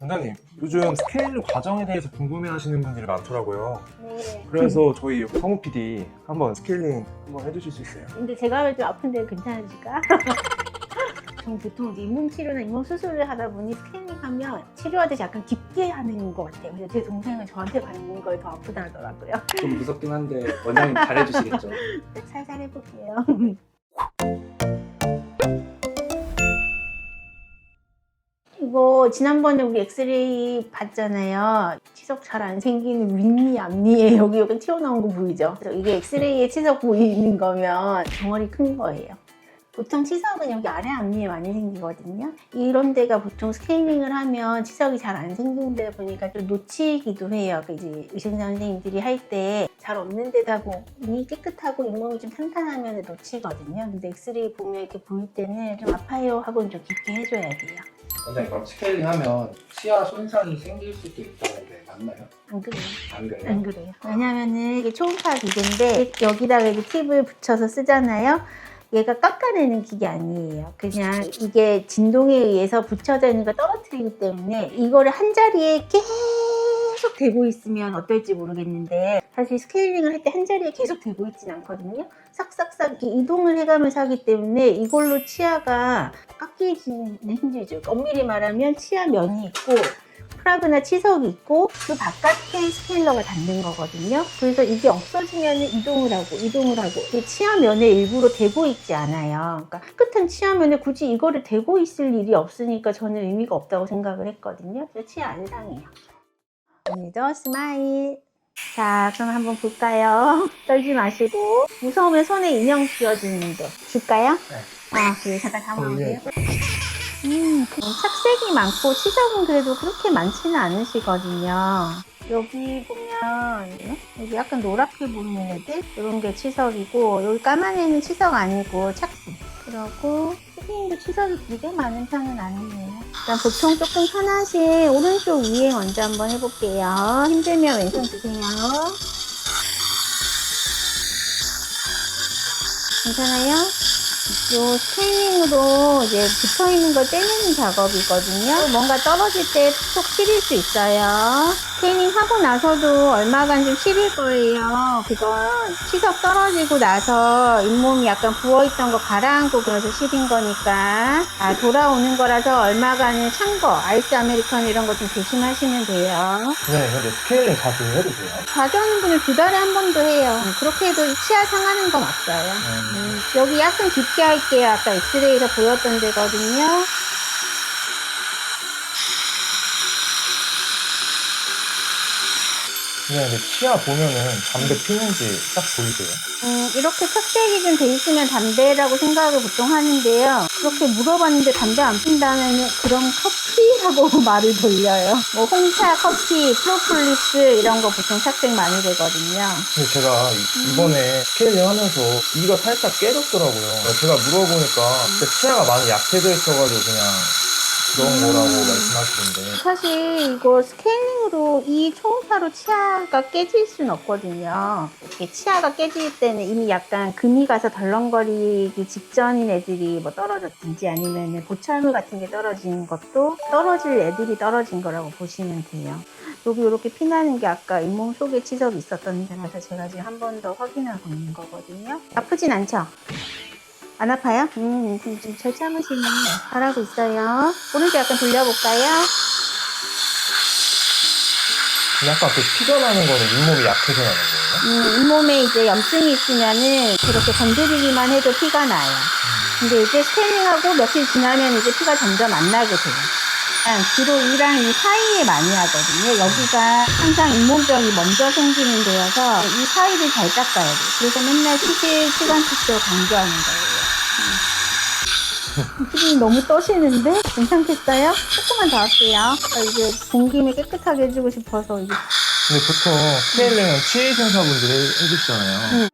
원장님, 요즘 스케일링 과정에 대해서 궁금해하시는 분들이 많더라고요. 네. 그래서 저희 성우 PD 한번 스케일링 한번 해주실 수 있어요? 근데 제가 좀 아픈데 괜찮으실까? 전 보통 잇몸 치료나 잇몸 수술을 하다 보니 스캐닝 하면 치료하듯이 약간 깊게 하는 것 같아요. 그래서 제 동생은 저한테 받는 걸 더 아프다 하더라고요. 좀 무섭긴 한데 원장님 잘해주시겠죠? 살살 해볼게요. 이거 지난번에 우리 엑스레이 봤잖아요. 치석 잘 안 생기는 윗니, 앞니에 여기 튀어나온 거 보이죠? 그래서 이게 엑스레이에 치석 보이는 거면 덩어리 큰 거예요. 보통 치석은 여기 아래 앞니에 많이 생기거든요. 이런 데가 보통 스케일링을 하면 치석이 잘 안 생기는데 보니까 좀 놓치기도 해요. 이제 의생사 선생님들이 할 때 잘 없는 데다 보니 깨끗하고 잇몸이 좀 탄탄하면 놓치거든요. 근데 엑스레이 보면 이렇게 보일 때는 좀 아파요 하고는 좀 깊게 해줘야 돼요. 원장님 그럼 스케일링 하면 치아 손상이 생길 수도 있다는데 맞나요? 안 그래요? 안 그래요? 안 그래요. 왜냐면은 이게 초음파 기계인데 여기다가 이제 팁을 붙여서 쓰잖아요. 얘가 깎아내는 기계 아니에요. 그냥 이게 진동에 의해서 붙여져 있는 걸 떨어뜨리기 때문에 이거를 한 자리에 계속 대고 있으면 어떨지 모르겠는데 사실 스케일링을 할 때 한 자리에 계속 대고 있진 않거든요. 싹싹싹 이렇게 이동을 해가면서 하기 때문에 이걸로 치아가 깎이지는 힘들죠. 엄밀히 말하면 치아 면이 있고 프라그나 치석이 있고 그 바깥에 스케일러가 닿는 거거든요. 그래서 이게 없어지면 이동을 하고 그 치아면에 일부러 대고 있지 않아요. 그러니까 깨끗한 치아면에 굳이 이거를 대고 있을 일이 없으니까 저는 의미가 없다고 생각을 했거든요. 그래서 치아 안 상해요. 오늘도 스마일. 자, 그럼 한번 볼까요? 떨지 마시고 무서우면 손에 인형 쥐어주는데 줄까요? 네. 아, 그래 잠깐 담아오세요. 착색이 많고 치석은 그래도 그렇게 많지는 않으시거든요. 여기 보면 여기 약간 노랗게 보이는 애들 이런 게 치석이고 여기 까만 애는 치석 아니고 착색. 그리고 선생님도 치석이 되게 많은 편은 아니에요. 일단 보통 조금 편하신 오른쪽 위에 먼저 한번 해볼게요. 힘들면 왼손 드세요. 괜찮아요? 요 스케일링으로 이제 붙어있는 걸 떼내는 작업이거든요. 뭔가 떨어질 때 톡 시릴 수 있어요. 스케일링 하고 나서도 얼마간 좀 시릴 거예요. 그건 치석 떨어지고 나서 잇몸이 약간 부어있던 거 가라앉고 그래서 시린 거니까 돌아오는 거라서 얼마간은 찬 거, 아이스 아메리카노 이런 거 좀 조심하시면 돼요. 네, 근데 스케일링 자주 해도 돼요? 자주 하는 분은 2달에 한 번도 해요. 그렇게 해도 치아 상하는 건 없어요. 여기 약간 깊게 할게요. 아까 엑스레이에서 보였던 데거든요. 네, 근데 치아 보면은 담배 피는지 딱 보이세요? 이렇게 착색이 좀 돼 있으면 담배라고 생각을 보통 하는데요. 그렇게 물어봤는데 담배 안 핀다면 그럼 커피라고 말을 돌려요. 뭐 홍차, 커피, 프로폴리스 이런 거 보통 착색 많이 되거든요. 근데 제가 이번에 스케일링 하면서 이가 살짝 깨졌더라고요. 제가 물어보니까 진짜 치아가 많이 약해져 있어가지고 그냥 그런 거라고 말씀하시던데. 사실 이거 스케일링으로 이 초음파로 치아가 깨질 수는 없거든요. 이렇게 치아가 깨질 때는 이미 약간 금이 가서 덜렁거리기 직전인 애들이 뭐 떨어졌든지 아니면 보철물 같은 게 떨어진 것도 떨어질 애들이 떨어진 거라고 보시면 돼요. 여기 이렇게 피나는 게 아까 잇몸 속에 치석이 있었던 데라서 제가 지금 한 번 더 확인하고 있는 거거든요. 아프진 않죠? 안 아파요? 좀 잘 참으시면 잘하고 있어요. 오른쪽 약간 돌려볼까요? 약간 그 피가 나는 거는 잇몸이 약해서 나는 거예요? 잇몸에 이제 염증이 있으면은 그렇게 건드리기만 해도 피가 나요. 근데 이제 스케일링하고 며칠 지나면 이제 피가 점점 안 나게 돼요. 주로 이랑 이 사이에 많이 하거든요. 여기가 항상 잇몸병이 먼저 생기는 데여서 이 사이를 잘 닦아야 돼요. 그래서 맨날 시간씩도 강조하는 거예요. 피디님 너무 떠시는데? 괜찮겠어요? 조금만 더 할게요. 이제 본 김에 깨끗하게 해주고 싶어서 이게. 근데 보통 스케일링은 치의생사분들이 해주시잖아요.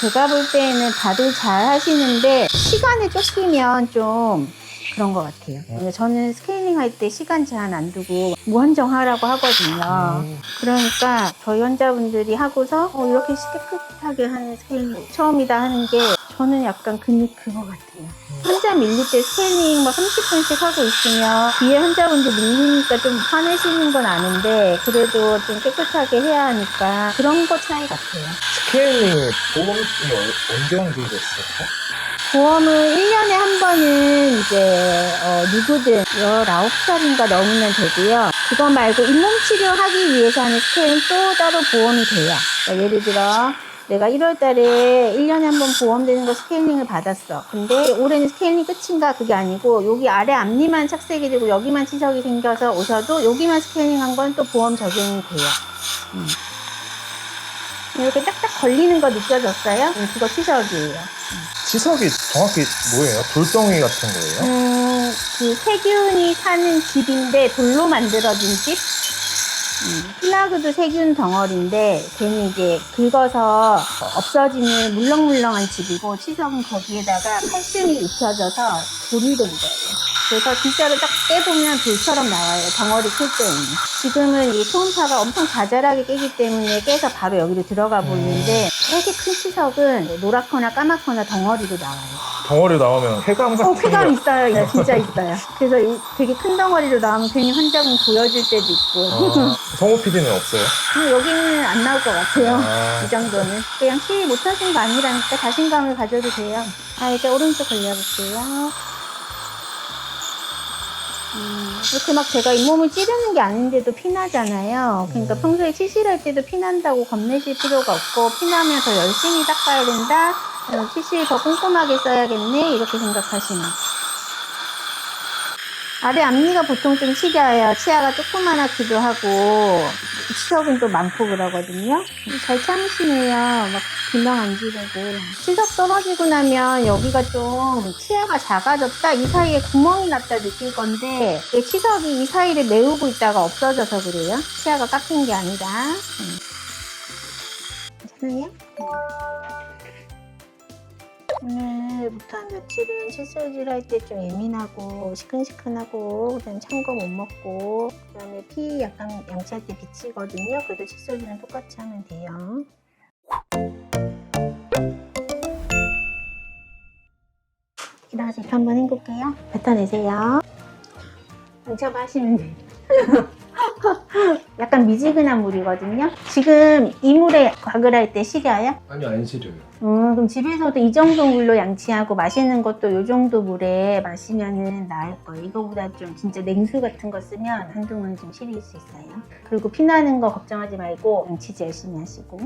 제가 볼 때는 다들 잘 하시는데 시간에 쫓기면 좀 그런 것 같아요. 저는 스케일링 할 때 시간 제한 안 두고 무한정 하라고 하거든요. 그러니까 저희 환자분들이 하고서 이렇게 깨끗하게 하는 스케일링 처음이다 하는 게 저는 약간 근육 그거 같아요. 환자 밀릴 때 스케일링 막 30분씩 하고 있으면 뒤에 환자분들 밀리니까 좀 화내시는 건 아는데 그래도 좀 깨끗하게 해야 하니까 그런 거 차이 같아요. 스케일링 보험이 언제 연기됐어요? 보험은 1년에 한 번은 이제 누구든 19살인가 넘으면 되고요. 그거 말고 잇몸 치료하기 위해서 하는 스케일은 또 따로 보험이 돼요. 그러니까 예를 들어 내가 1월 달에 1년에 한 번 보험되는 거 스케일링을 받았어. 근데 올해는 스케일링 끝인가? 그게 아니고 여기 아래 앞니만 착색이 되고 여기만 치석이 생겨서 오셔도 여기만 스케일링 한 건 또 보험 적용이 돼요. 이렇게 딱딱 걸리는 거 느껴졌어요? 그거 치석이에요. 치석이 정확히 뭐예요? 돌덩이 같은 거예요? 그 세균이 사는 집인데 돌로 만들어진 집? 플라그도 세균 덩어리인데 걔는 이제 긁어서 없어지는 물렁물렁한 집이고 치석은 거기에다가 칼슘이 입혀져서 돌이 된 거예요. 그래서 진짜로 딱 깨보면 돌처럼 나와요. 덩어리 클 때는. 지금은 이 초음파가 엄청 자잘하게 깨기 때문에 깨서 바로 여기로 들어가 보이는데 되게 큰 치석은 노랗거나 까맣거나 덩어리로 나와요. 덩어리 나오면 쾌감 같은 쾌감 있어요. 네, 진짜 있어요. 그래서 되게 큰 덩어리로 나오면 괜히 환자분 보여줄 때도 있고. 성우 PD는 없어요? 여기는 안 나올 것 같아요. 아. 이 정도는. 그냥 치료 못하신 거 아니라니까 자신감을 가져도 돼요. 이제 오른쪽 걸려볼게요. 이렇게 막 제가 잇몸을 찌르는 게 아닌데도 피나잖아요. 그러니까 평소에 치실할 때도 피난다고 겁내실 필요가 없고 피나면 더 열심히 닦아야 된다. 치실 더 꼼꼼하게 써야겠네. 이렇게 생각하시면. 아래 앞니가 보통 좀 시려요. 치아가 조그만하기도 하고 치석은 또 많고 그러거든요. 잘 참으시네요. 막 비명 안 지르고. 치석 떨어지고 나면 여기가 좀 치아가 작아졌다 이 사이에 구멍이 났다 느낄 건데 이 치석이 이 사이를 메우고 있다가 없어져서 그래요. 치아가 깎인 게 아니라. 괜찮아요? 오늘부터 한 며칠은 칫솔질 할 때 좀 예민하고 시큰시큰하고 그다음에 찬 거 못 먹고 그다음에 피 약간 양치할 때 비치거든요. 그래도 칫솔질은 똑같이 하면 돼요. 기다려서 이렇게 한번 헹굴게요. 뱉어내세요. 양치하고 하시면 돼요. 약간 미지근한 물이거든요. 지금 이 물에 곽을 할 때 시려요? 아니요, 안 시려요. 그럼 집에서도 이 정도 물로 양치하고 마시는 것도 이 정도 물에 마시면은 나을 거예요. 이거보다 좀 진짜 냉수 같은 거 쓰면 한동안 좀 시릴 수 있어요. 그리고 피나는 거 걱정하지 말고 양치질 열심히 하시고.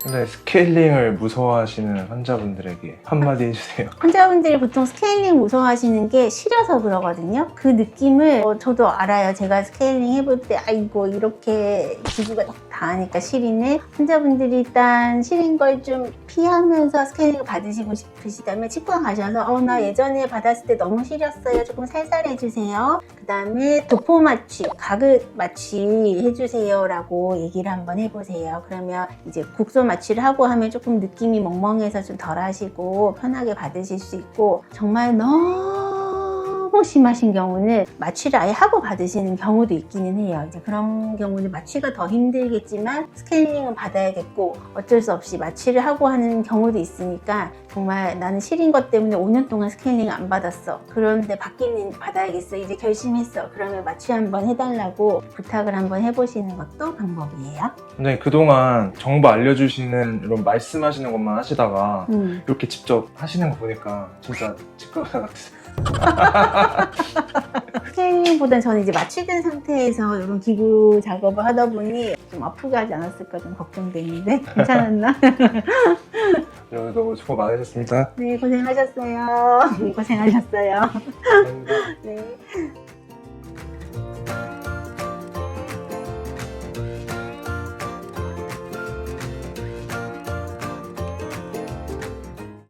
근데 스케일링을 무서워하시는 환자분들에게 한마디 해주세요. 환자분들이 보통 스케일링 무서워하시는 게 시려서 그러거든요. 그 느낌을 저도 알아요. 제가 스케일링 해볼 때 아이고 이렇게 기구가 다 하니까 시리네. 환자분들이 일단 시린 걸 좀 피하면서 스케일링을 받으시고 싶으시다면 치과 가셔서 나 예전에 받았을 때 너무 시렸어요. 조금 살살 해주세요. 그 다음에 도포 마취, 가극 마취 해주세요 라고 얘기를 한번 해보세요. 그러면 이제 국소 마취를 하고 하면 조금 느낌이 멍멍해서 좀 덜 하시고 편하게 받으실 수 있고 정말 너무 심하신 경우는 마취를 아예 하고 받으시는 경우도 있기는 해요. 이제 그런 경우는 마취가 더 힘들겠지만 스케일링은 받아야겠고 어쩔 수 없이 마취를 하고 하는 경우도 있으니까 정말 나는 시린 것 때문에 5년 동안 스케일링 안 받았어. 그런데 받기는 받아야겠어. 이제 결심했어. 그러면 마취 한번 해달라고 부탁을 한번 해보시는 것도 방법이에요. 근데 그동안 정보 알려주시는 이런 말씀하시는 것만 하시다가 이렇게 직접 하시는 거 보니까 진짜 치과 의사 같으세요. 스케일링보다는 저는 이제 마취된 상태에서 이런 기구 작업을 하다 보니 좀 아프게 하지 않았을까 좀 걱정되는데 괜찮았나? 여러분 너무 수고 많으셨습니다. 네, 고생하셨어요. 고생하셨어요. 감사합니다. 네.